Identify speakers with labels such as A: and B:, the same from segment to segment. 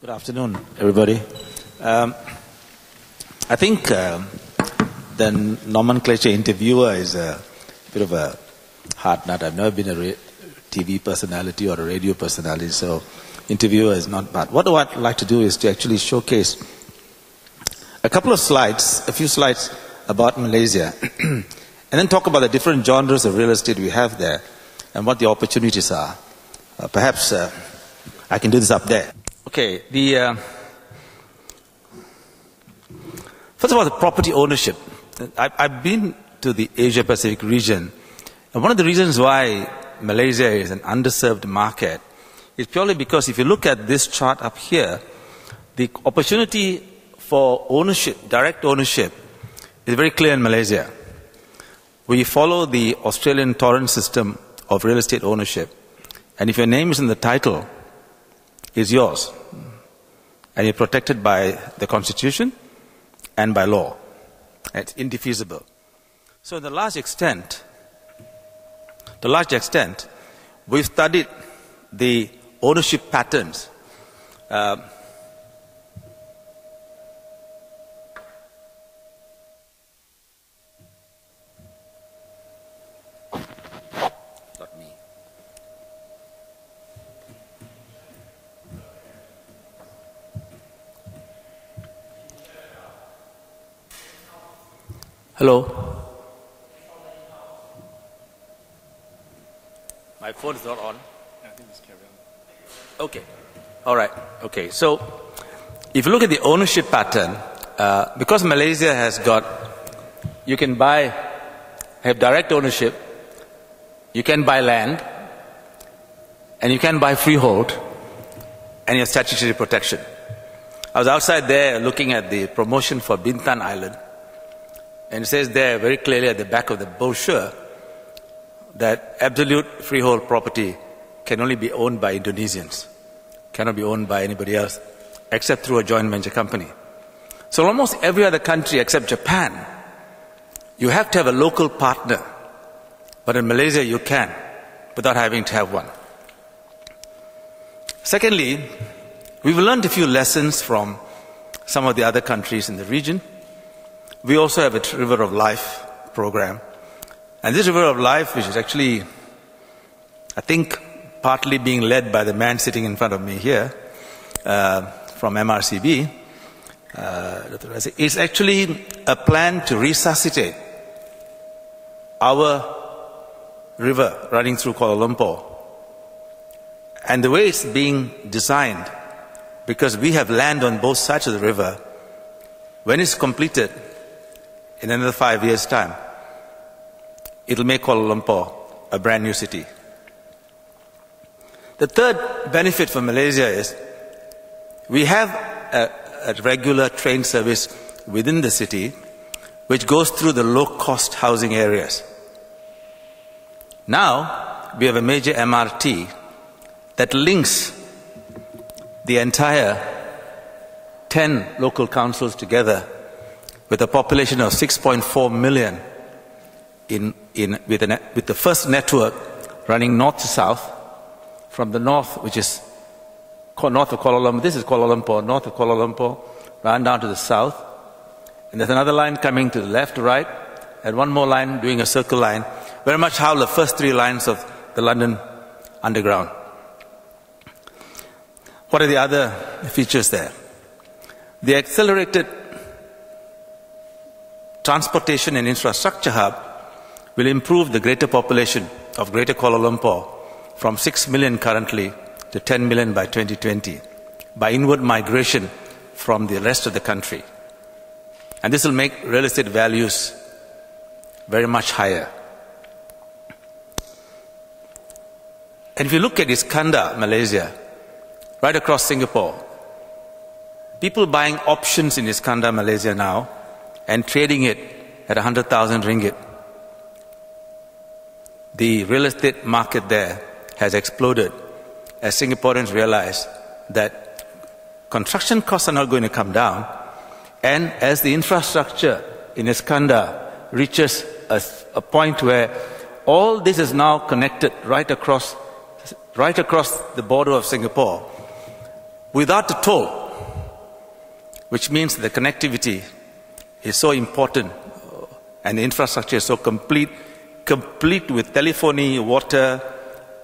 A: Good afternoon, everybody. I think the nomenclature interviewer is a bit of a hard nut. I've never been a TV personality or a radio personality, so interviewer is not bad. What I'd like to do is to actually showcase a couple of slides, a few slides about Malaysia, and then talk about the different genres of real estate we have there and what the opportunities are. Perhaps I can do this up there. Okay, first of all, the property ownership. I've been to the Asia-Pacific region, and one of the reasons why Malaysia is an underserved market is purely because if you look at this chart up here, the opportunity for ownership, direct ownership, is very clear in Malaysia. We follow the Australian torrent system of real estate ownership, and if your name is in the title, it's yours, and you're protected by the Constitution and by law. It's indefeasible. So to a large extent, we've studied the ownership patterns. Hello? My phone is not on.
B: I think it's carry on.
A: Okay. All right. Okay. So, if you look at the ownership pattern, because Malaysia has got, you can have direct ownership, you can buy land, and you can buy freehold, and you have statutory protection. I was outside there looking at the promotion for Bintan Island, and it says there very clearly at the back of the brochure that absolute freehold property can only be owned by Indonesians, cannot be owned by anybody else, except through a joint venture company. So almost every other country except Japan, you have to have a local partner. But in Malaysia, you can, without having to have one. Secondly, we've learned a few lessons from some of the other countries in the region. We also have a River of Life program. And this River of Life, which is actually, I think, partly being led by the man sitting in front of me here, from MRCB, is actually a plan to resuscitate our river running through Kuala Lumpur. And the way it's being designed, because we have land on both sides of the river, when it's completed, in another 5 years' time, it'll make Kuala Lumpur a brand new city. The third benefit for Malaysia is we have a regular train service within the city which goes through the low-cost housing areas. Now, we have a major MRT that links the entire 10 local councils together with a population of 6.4 million with the first network running north to south, from the north, which is north of Kuala Lumpur, this is Kuala Lumpur, north of Kuala Lumpur, run down to the south, and there's another line coming to the left to right, and one more line doing a circle line, very much how the first three lines of the London Underground. What are the other features there? The accelerated transportation and infrastructure hub will improve the greater population of Greater Kuala Lumpur from 6 million currently to 10 million by 2020 by inward migration from the rest of the country. And this will make real estate values very much higher. And if you look at Iskandar, Malaysia, right across Singapore, people buying options in Iskandar, Malaysia now, and trading it at 100,000 ringgit. The real estate market there has exploded as Singaporeans realize that construction costs are not going to come down, and as the infrastructure in Iskandar reaches a point where all this is now connected right across the border of Singapore, without the toll, which means the connectivity is so important and the infrastructure is so complete with telephony, water,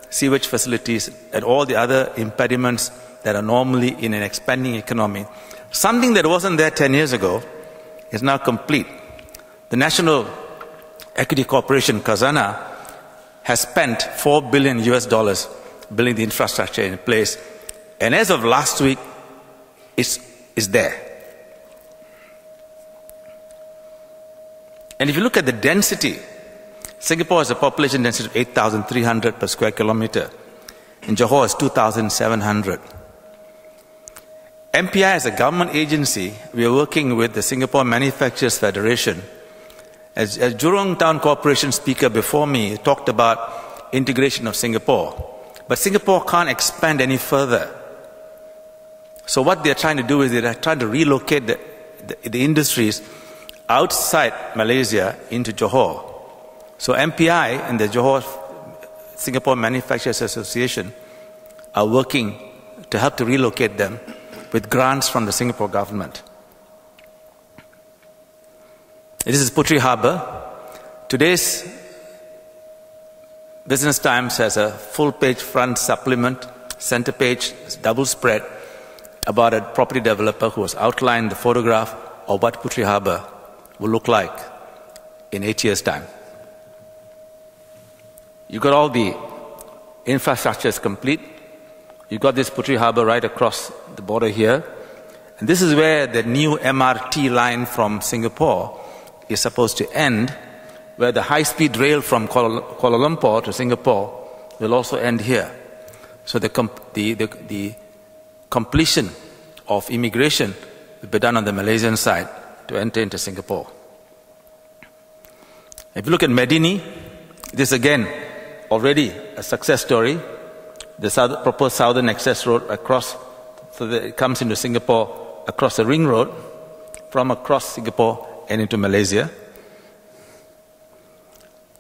A: sewage facilities, and all the other impediments that are normally in an expanding economy. Something that wasn't there 10 years ago is now complete. The National Equity Corporation, Khazanah, has spent $4 billion building the infrastructure in place. And as of last week, it's there. And if you look at the density, Singapore has a population density of 8,300 per square kilometer. In Johor, it's 2,700. MPI as a government agency, we are working with the Singapore Manufacturers Federation. As Jurong Town Corporation speaker before me talked about integration of Singapore. But Singapore can't expand any further. So what they're trying to do is they're trying to relocate the industries outside Malaysia into Johor. So MPI and the Johor Singapore Manufacturers Association are working to help to relocate them with grants from the Singapore government. This is Puteri Harbour. Today's Business Times has a full-page front supplement, center page, double spread, about a property developer who has outlined the photograph of what Puteri Harbour will look like in 8 years' time. You got all the infrastructures complete. You got this Puteri Harbour right across the border here. And this is where the new MRT line from Singapore is supposed to end, where the high-speed rail from Kuala Lumpur to Singapore will also end here. So the completion of immigration will be done on the Malaysian side to enter into Singapore. If you look at Medini, this again already a success story. The proposed southern access road across, so that it comes into Singapore across the ring road, from across Singapore and into Malaysia.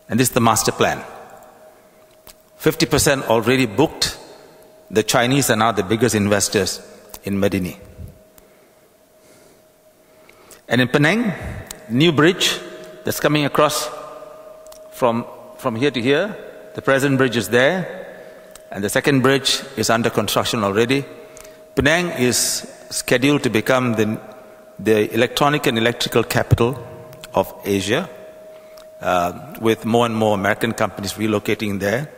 A: And this is the master plan. 50% already booked. The Chinese are now the biggest investors in Medini. And in Penang, new bridge that's coming across from here to here. The present bridge is there, and the second bridge is under construction already. Penang is scheduled to become the electronic and electrical capital of Asia, with more and more American companies relocating there.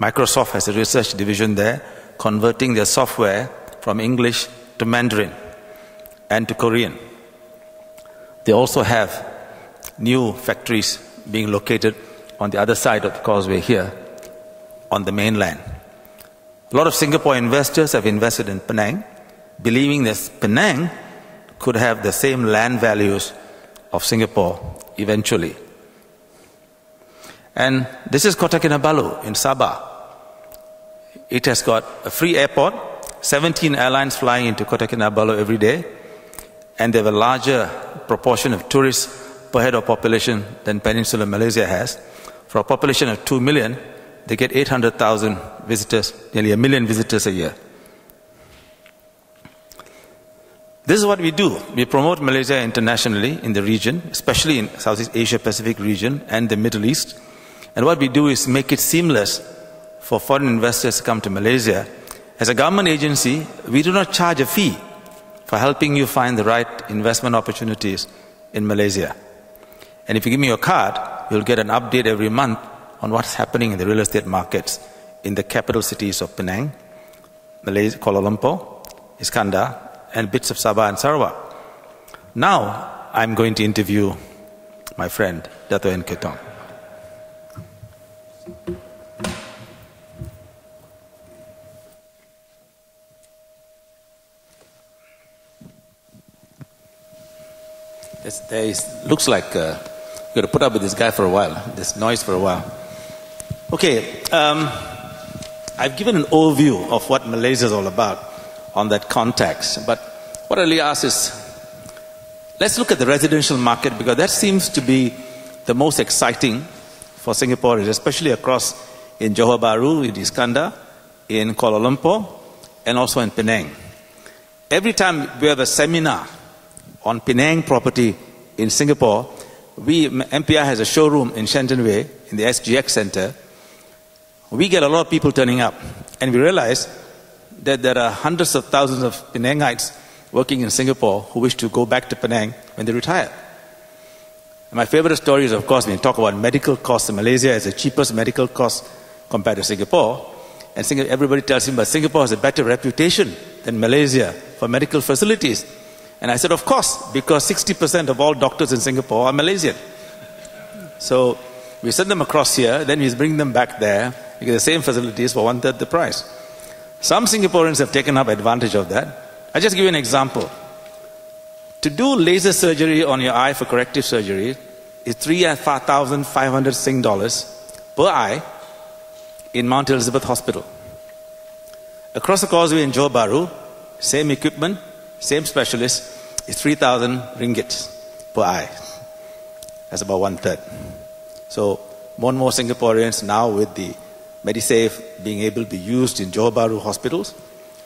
A: Microsoft has a research division there, converting their software from English to Mandarin and to Korean. They also have new factories being located on the other side of the causeway here, on the mainland. A lot of Singapore investors have invested in Penang, believing that Penang could have the same land values of Singapore eventually. And this is Kota Kinabalu in Sabah. It has got a free airport, 17 airlines flying into Kota Kinabalu every day, and they have a larger proportion of tourists per head of population than Peninsular Malaysia has. For a population of 2 million, they get 800,000 visitors, nearly 1 million visitors a year. This is what we do. We promote Malaysia internationally in the region, especially in Southeast Asia Pacific region and the Middle East. And what we do is make it seamless for foreign investors to come to Malaysia. As a government agency, we do not charge a fee for helping you find the right investment opportunities in Malaysia. And if you give me your card, you'll get an update every month on what's happening in the real estate markets in the capital cities of Penang, Malaysia, Kuala Lumpur, Iskandar, and bits of Sabah and Sarawak. Now, I'm going to interview my friend, Dato' N.K. Tong. Looks like you're going to put up with this guy for a while, this noise for a while. Okay, I've given an overview of what Malaysia is all about on that context. But what I really ask is, let's look at the residential market, because that seems to be the most exciting for Singaporeans, especially across in Johor Bahru, in Iskandar, in Kuala Lumpur, and also in Penang. every time we have a seminar on Penang property in Singapore, MPR has a showroom in Shenton Way, in the SGX Center. We get a lot of people turning up, and we realize that there are hundreds of thousands of Penangites working in Singapore who wish to go back to Penang when they retire. My favorite story is, of course, when you talk about medical costs in Malaysia, it's the cheapest medical cost compared to Singapore. And everybody tells him, but Singapore has a better reputation than Malaysia for medical facilities. And I said, of course, because 60% of all doctors in Singapore are Malaysian. So we send them across here, then we bring them back there. You get the same facilities for 1/3 the price. Some Singaporeans have taken up advantage of that. I'll just give you an example. To do laser surgery on your eye for corrective surgery is 3,500 Sing dollars per eye in Mount Elizabeth Hospital. Across the causeway in Johor Bahru, same equipment, same specialist, is 3,000 ringgit per eye. That's about 1/3. So more and more Singaporeans now, with the MediSafe being able to be used in Johor Bahru hospitals,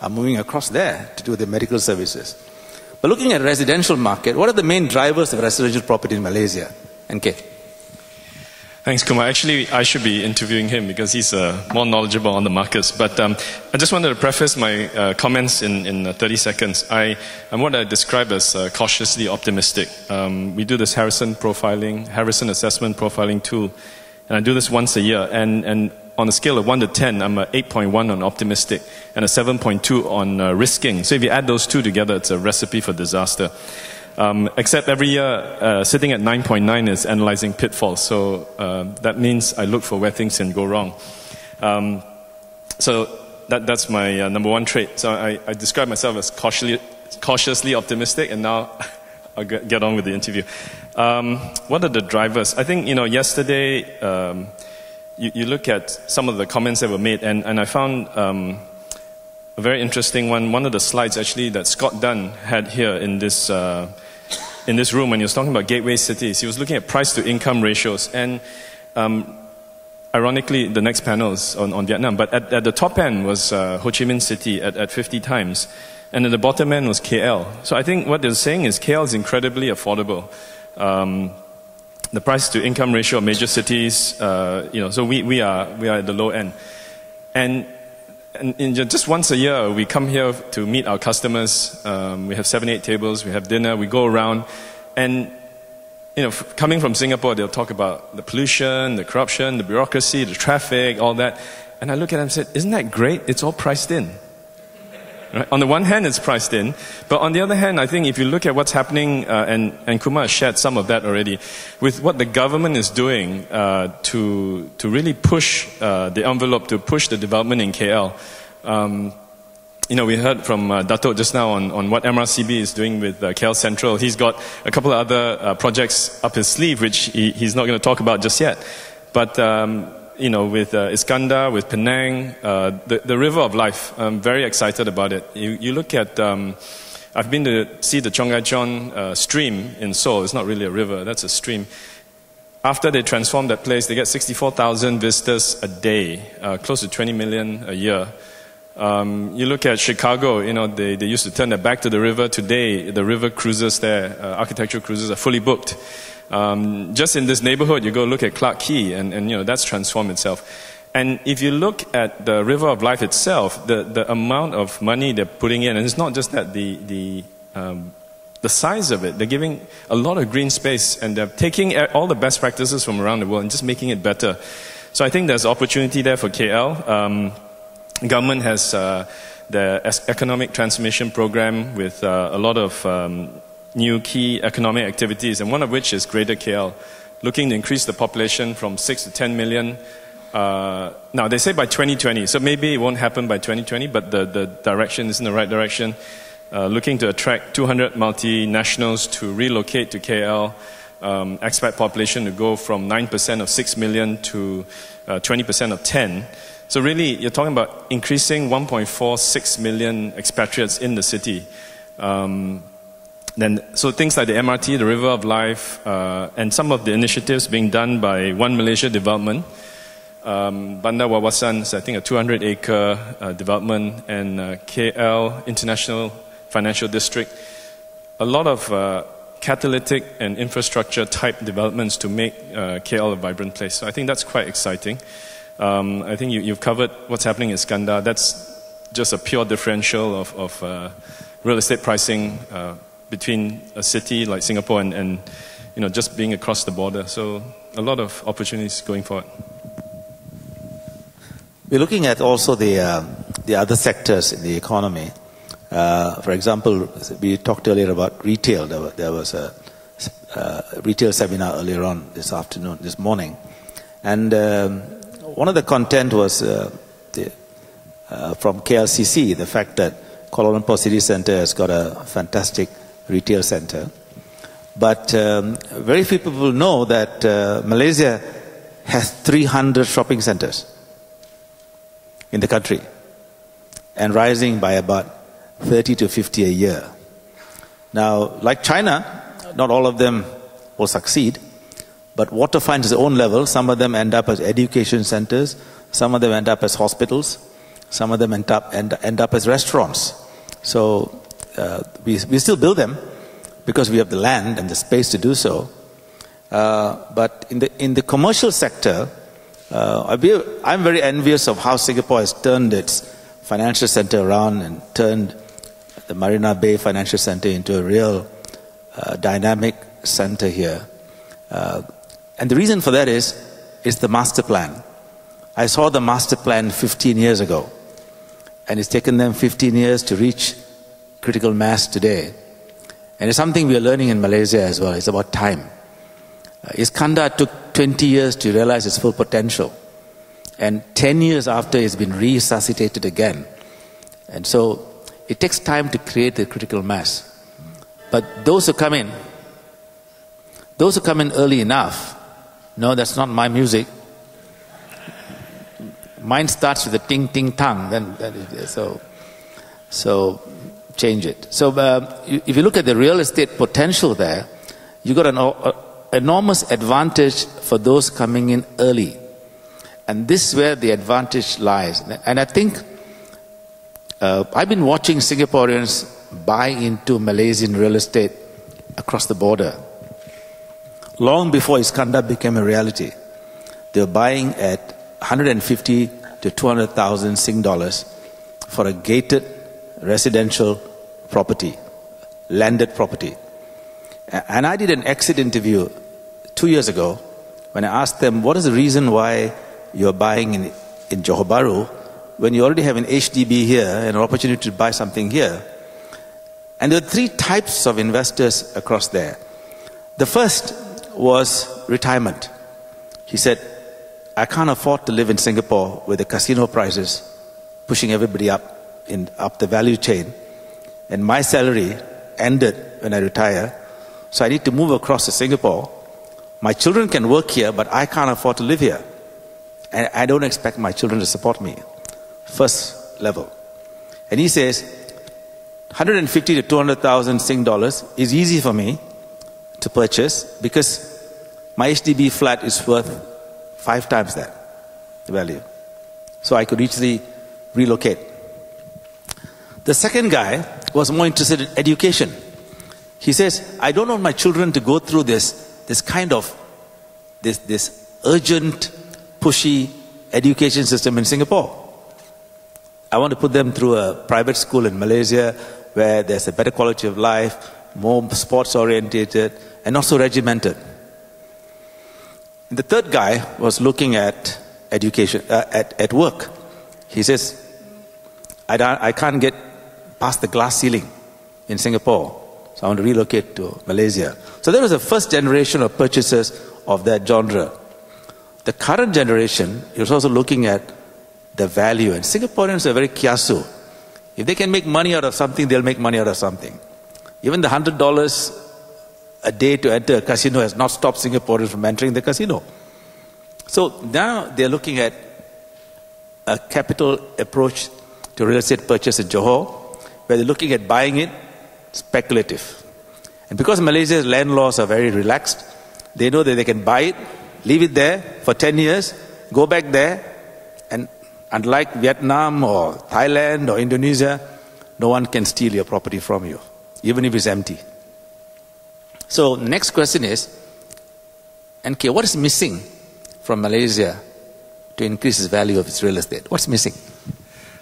A: are moving across there to do the medical services. But looking at residential market, what are the main drivers of residential property in Malaysia? NK.
B: Thanks, Kumar. Actually, I should be interviewing him because he's more knowledgeable on the markets. But I just wanted to preface my comments in 30 seconds. I'm what I describe as cautiously optimistic. We do this Harrison assessment profiling tool, and I do this once a year. And on a scale of 1 to 10, I'm an 8.1 on optimistic and a 7.2 on risking. So if you add those two together, it's a recipe for disaster. Except every year, sitting at 9.9 is analyzing pitfalls. So that means I look for where things can go wrong. So that's my number one trait. So I describe myself as cautiously optimistic, and now I'll get on with the interview. What are the drivers? I think, yesterday, you look at some of the comments that were made, and I found a very interesting one. One of the slides, actually, that Scott Dunn had here in this room when he was talking about gateway cities. He was looking at price-to-income ratios. And ironically, the next panel is on Vietnam. But at the top end was Ho Chi Minh City at 50 times. And at the bottom end was KL. So I think what they're saying is KL is incredibly affordable. The price-to-income ratio of major cities, so we are at the low end. And just once a year, we come here to meet our customers. We have 7-8 tables. We have dinner. We go around. And, coming from Singapore, they'll talk about the pollution, the corruption, the bureaucracy, the traffic, all that. And I look at them and say, isn't that great? It's all priced in. Right? On the one hand, it's priced in. But on the other hand, I think if you look at what's happening, and Kumar shared some of that already, with what the government is doing to really push the envelope, to push the development in KL. We heard from Dato' just now on what MRCB is doing with KL Central. He's got a couple of other projects up his sleeve, which he's not going to talk about just yet. But with Iskandar, with Penang, the river of life. I'm very excited about it. You look at, I've been to see the Chongai Chon stream in Seoul. It's not really a river, that's a stream. After they transform that place, they get 64,000 visitors a day, close to 20 million a year. You look at Chicago, they used to turn their back to the river. Today, the river cruises there, architectural cruises are fully booked. Just in this neighborhood, you go look at Clarke Quay, and that's transformed itself. And if you look at the River of Life itself, the amount of money they're putting in, and it's not just that the size of it, they're giving a lot of green space, and they're taking all the best practices from around the world and just making it better. So I think there's opportunity there for KL. Government has the economic transformation program with a lot of new key economic activities, and one of which is Greater KL, looking to increase the population from 6 to 10 million. Now, they say by 2020, so maybe it won't happen by 2020, but the direction is in the right direction. Looking to attract 200 multinationals to relocate to KL, expat population to go from 9% of 6 million to 20% of 10. So really, you're talking about increasing 1.46 million expatriates in the city. So things like the MRT, the River of Life, and some of the initiatives being done by One Malaysia Development, Bandar Wawasan is, I think, a 200-acre development, and KL International financial district. A lot of catalytic and infrastructure type developments to make KL a vibrant place. So I think that's quite exciting. I think you've covered what's happening in Iskandar. That's just a pure differential of real estate pricing between a city like Singapore and just being across the border. So a lot of opportunities going forward.
A: We're looking at also the other sectors in the economy. For example, we talked earlier about retail. There was a retail seminar earlier on this morning. And one of the content was from KLCC, the fact that Kuala Lumpur City Centre has got a fantastic retail centre. But very few people know that Malaysia has 300 shopping centres in the country and rising by about 30 to 50 a year. Now, like China, not all of them will succeed, but waterfront is its own level. Some of them end up as education centres, some of them end up as hospitals, some of them end up as restaurants. So we still build them because we have the land and the space to do so. But in the commercial sector, I'm very envious of how Singapore has turned its financial centre around and turned the Marina Bay Financial Centre into a real dynamic centre here. And the reason for that is the master plan. I saw the master plan 15 years ago, and it's taken them 15 years to reach critical mass today. And it's something we are learning in Malaysia as well. It's about time. Iskandar took 20 years to realize its full potential. And 10 years after, it's been resuscitated again. And so it takes time to create the critical mass. But those who come in early enough, no, that's not my music. Mine starts with a ting, ting, tang. So change it. So if you look at the real estate potential there, you got an enormous advantage for those coming in early. And this is where the advantage lies. And I think I've been watching Singaporeans buy into Malaysian real estate across the border. Long before Iskandar became a reality, they were buying at 150 to 200,000 Sing dollars for a gated residential property, landed property. And I did an exit interview 2 years ago when I asked them, what is the reason why you're buying in Johor Bahru when you already have an HDB here and an opportunity to buy something here? And there are three types of investors across there. The first was retirement. He said, I can't afford to live in Singapore with the casino prices pushing everybody up the value chain. And my salary ended when I retire. So I need to move across to Singapore. My children can work here, but I can't afford to live here. And I don't expect my children to support me. First level. And he says, 150 to 200,000 Sing dollars is easy for me to purchase because my HDB flat is worth 5 times that value. So I could easily relocate. The second guy was more interested in education. He says, I don't want my children to go through this kind of urgent, pushy education system in Singapore. I want to put them through a private school in Malaysia where there's a better quality of life, more sports orientated, and not so regimented. The third guy was looking at education, at work. He says, I can't get past the glass ceiling in Singapore, so I want to relocate to Malaysia. So there was a first generation of purchasers of that genre. The current generation is also looking at the value, and Singaporeans are very kiasu. If they can make money out of something, they'll make money out of something. Even the $100 a day to enter a casino has not stopped Singaporeans from entering the casino. So now they're looking at a capital approach to real estate purchase in Johor, where they're looking at buying it speculative. And because Malaysia's land laws are very relaxed, they know that they can buy it, leave it there for 10 years, go back there, and unlike Vietnam or Thailand or Indonesia, no one can steal your property from you, even if it's empty. So next question is, NK, what is missing from Malaysia to increase the value of its real estate? What's missing?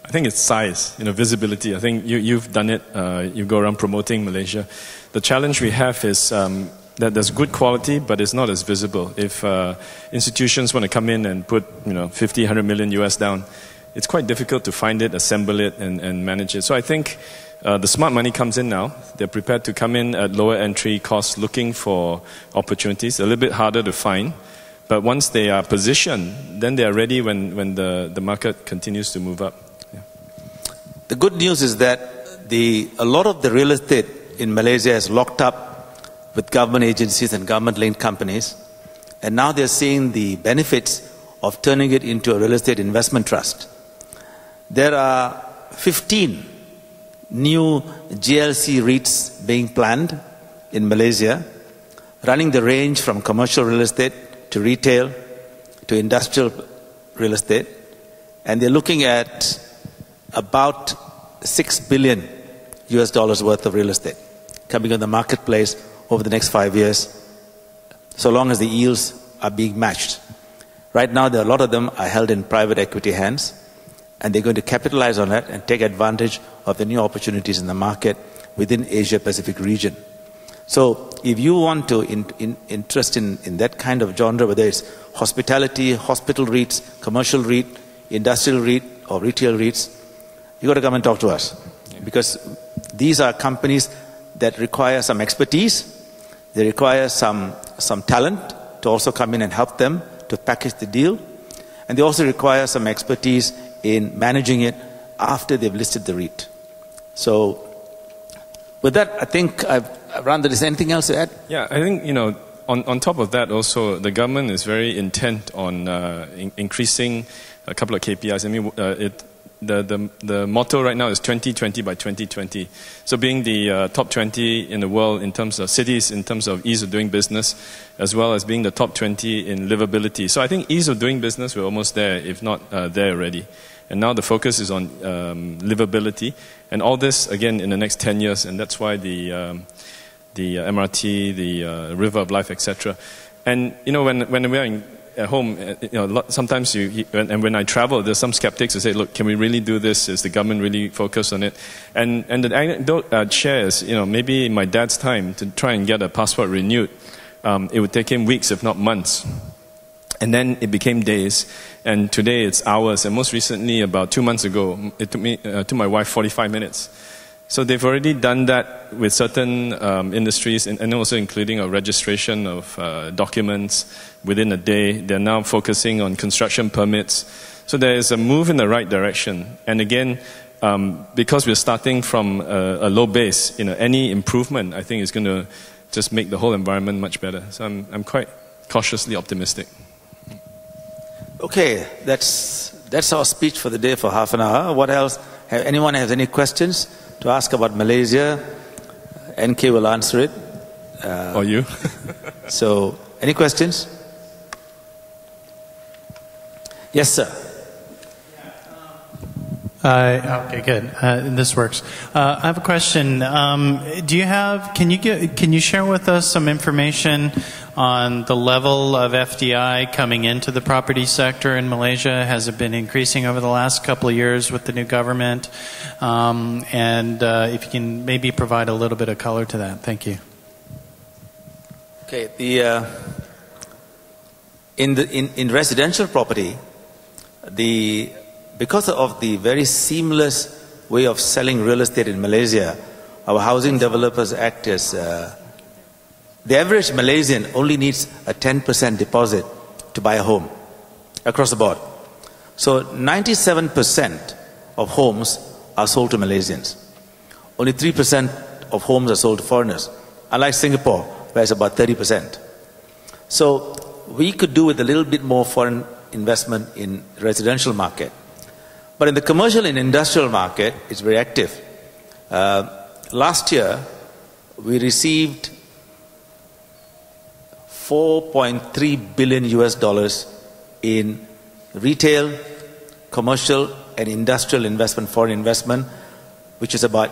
B: I think it's size, visibility. I think you've done it. You go around promoting Malaysia. The challenge we have is that there's good quality, but it's not as visible. If institutions want to come in and put 50, 100 million US down, it's quite difficult to find it, assemble it, and manage it. So I think the smart money comes in now. They're prepared to come in at lower entry costs, looking for opportunities. A little bit harder to find. But once they are positioned, then they are ready when the market continues to move up. Yeah.
A: The good news is that a lot of the real estate in Malaysia is locked up with government agencies and government-linked companies. And now they're seeing the benefits of turning it into a real estate investment trust. There are 15 new GLC REITs being planned in Malaysia, running the range from commercial real estate to retail to industrial real estate. And they're looking at about $6 billion US dollars worth of real estate coming on the marketplace over the next 5 years, so long as the yields are being matched. Right now, a lot of them are held in private equity hands, and they're going to capitalize on that and take advantage of the new opportunities in the market within Asia-Pacific region. So if you want to interest in that kind of genre, whether it's hospitality, hospital REITs, commercial REIT, industrial REIT, or retail REITs, you've got to come and talk to us. Yeah. Because these are companies that require some expertise. They require some talent to also come in and help them to package the deal. And they also require some expertise in managing it after they've listed the REIT. So with that, I think I've run the list. Anything else to add?
B: Yeah, I think, on top of that also, the government is very intent on increasing a couple of KPIs. I mean, the motto right now is 2020 by 2020. So being the top 20 in the world in terms of cities, in terms of ease of doing business, as well as being the top 20 in livability. So I think ease of doing business, we're almost there, if not there already. And now the focus is on livability. And all this, again, in the next 10 years. And that's why the MRT, the River of Life, etc. And, when we're at home, sometimes and when I travel, there's some skeptics who say, look, can we really do this? Is the government really focused on it? And the anecdote I'd share is, maybe in my dad's time, to try and get a passport renewed, it would take him weeks, if not months. And then it became days, and today it's hours. And most recently, about 2 months ago, it took my wife 45 minutes. So they've already done that with certain industries, and also including a registration of documents within a day. They're now focusing on construction permits. So there is a move in the right direction. And again, because we're starting from a low base, any improvement, I think, is going to just make the whole environment much better. So I'm quite cautiously optimistic.
A: Okay, that's our speech for the day for half an hour. What else? Anyone has any questions to ask about Malaysia? NK will answer it.
B: Or you?
A: So, any questions? Yes, sir.
C: Okay, good. This works. I have a question. Can you share with us some information on the level of FDI coming into the property sector in Malaysia? Has it been increasing over the last couple of years with the new government? And if you can maybe provide a little bit of color to that. Thank you.
A: Okay. In residential property, because of the very seamless way of selling real estate in Malaysia, our housing developers act as the average Malaysian only needs a 10% deposit to buy a home across the board. So 97% of homes are sold to Malaysians. Only 3% of homes are sold to foreigners, unlike Singapore, where it's about 30%. So we could do with a little bit more foreign investment in residential market. But in the commercial and industrial market, it's very active. Last year, we received $4.3 billion US dollars in retail, commercial, and industrial investment, foreign investment, which is about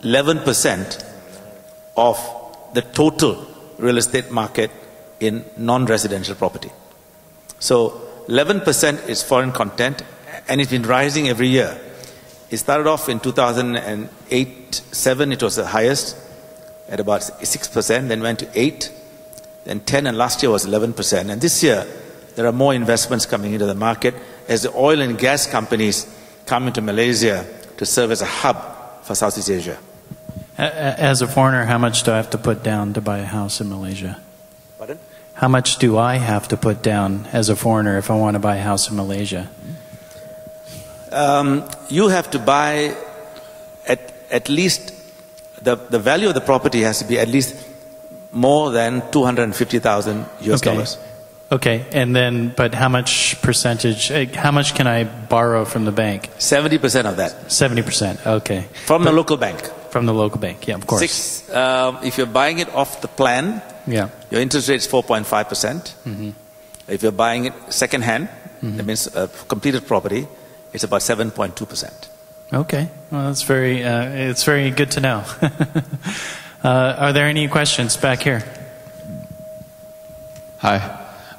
A: 11% of the total real estate market in non-residential property. So 11% is foreign content, and it's been rising every year. It started off in 2008-7, it was the highest at about 6%, then went to 8, then 10, and last year was 11%. And this year, there are more investments coming into the market as the oil and gas companies come into Malaysia to serve as a hub for Southeast Asia.
C: As a foreigner, how much do I have to put down to buy a house in Malaysia?
A: Pardon?
C: How much do I have to put down as a foreigner if I want to buy a house in Malaysia?
A: You have to buy at least, the value of the property has to be at least more than 250,000 US dollars.
C: Okay, and then, but how much percentage, how much can I borrow from the bank?
A: 70% of that.
C: 70%, okay.
A: From the local bank.
C: From the local bank, yeah, of course.
A: If you're buying it off the plan,
C: yeah,
A: your interest rate is 4.5%. If you're buying it second hand, that means a completed property, it's about 7.2%.
C: Okay, well, that's it's very good to know. Are there any questions back here?
D: Hi.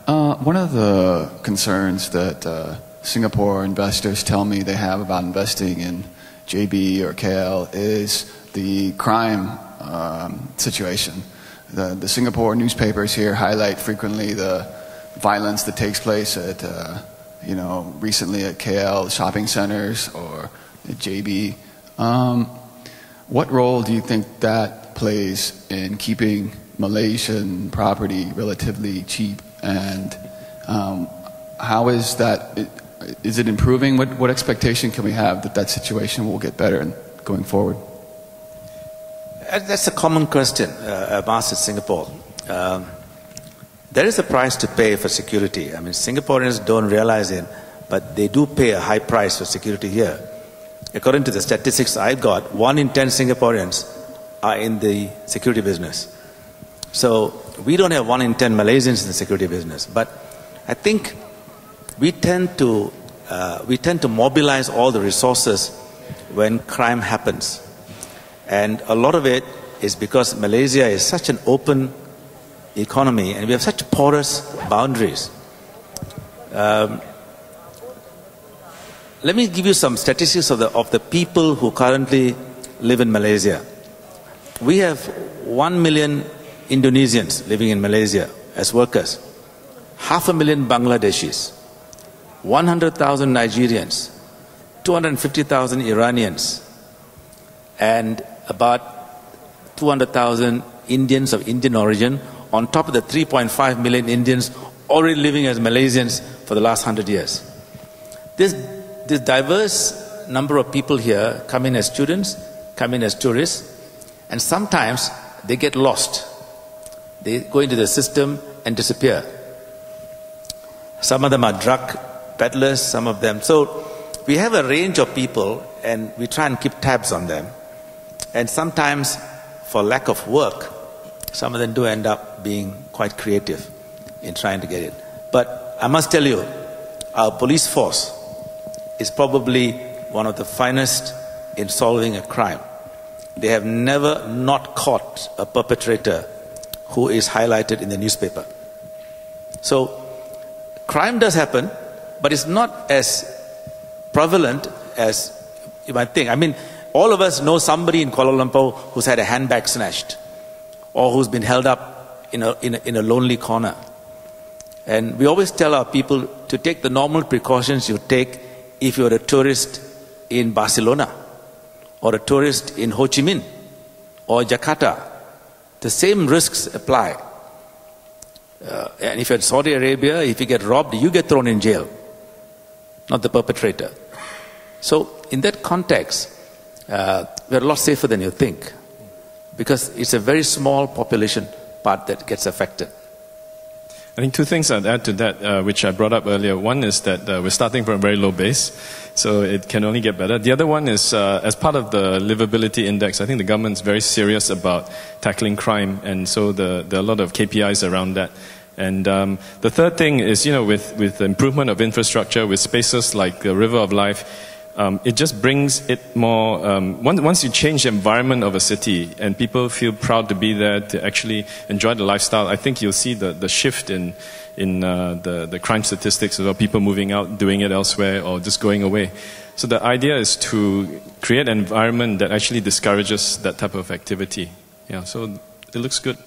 D: One of the concerns that Singapore investors tell me they have about investing in JB or KL is the crime situation. The Singapore newspapers here highlight frequently the violence that takes place at, recently at KL shopping centers or at JB. What role do you think that plays in keeping Malaysian property relatively cheap, and how is that? Is it improving? What expectation can we have that situation will get better going forward?
A: That's a common question asked in Singapore. There is a price to pay for security. I mean, Singaporeans don't realize it, but they do pay a high price for security here. According to the statistics I got, 1 in 10 Singaporeans are in the security business. So we don't have 1 in 10 Malaysians in the security business, but I think we tend to mobilize all the resources when crime happens, and a lot of it is because Malaysia is such an open economy and we have such porous boundaries. Let me give you some statistics of the people who currently live in Malaysia. We have 1 million Indonesians living in Malaysia as workers, 500,000 Bangladeshis, 100,000 Nigerians, 250,000 Iranians, and about 200,000 Indians of Indian origin, on top of the 3.5 million Indians already living as Malaysians for the last 100 years. This diverse number of people here come in as students, come in as tourists, and sometimes they get lost. They go into the system and disappear. Some of them are drug peddlers, some of them. So we have a range of people and we try and keep tabs on them. And sometimes, for lack of work, some of them do end up being quite creative in trying to get it. But I must tell you, our police force is probably one of the finest in solving a crime. They have never not caught a perpetrator who is highlighted in the newspaper. So crime does happen, but it's not as prevalent as you might think. I mean, all of us know somebody in Kuala Lumpur who's had a handbag snatched or who's been held up in a lonely corner. And we always tell our people to take the normal precautions you take if you're a tourist in Barcelona or a tourist in Ho Chi Minh or Jakarta. The same risks apply. And if you're in Saudi Arabia, if you get robbed, you get thrown in jail, not the perpetrator. So in that context, we're a lot safer than you think, because it's a very small population part that gets affected.
B: I think 2 things I'd add to that, which I brought up earlier. One is that we're starting from a very low base, so it can only get better. The other one is, as part of the livability index, I think the government's very serious about tackling crime, and so there are a lot of KPIs around that. And the third thing is, with the improvement of infrastructure, with spaces like the River of Life, it just brings it more, once you change the environment of a city and people feel proud to be there, to actually enjoy the lifestyle, I think you'll see the shift in the crime statistics of people moving out, doing it elsewhere, or just going away. So the idea is to create an environment that actually discourages that type of activity. Yeah, so it looks good.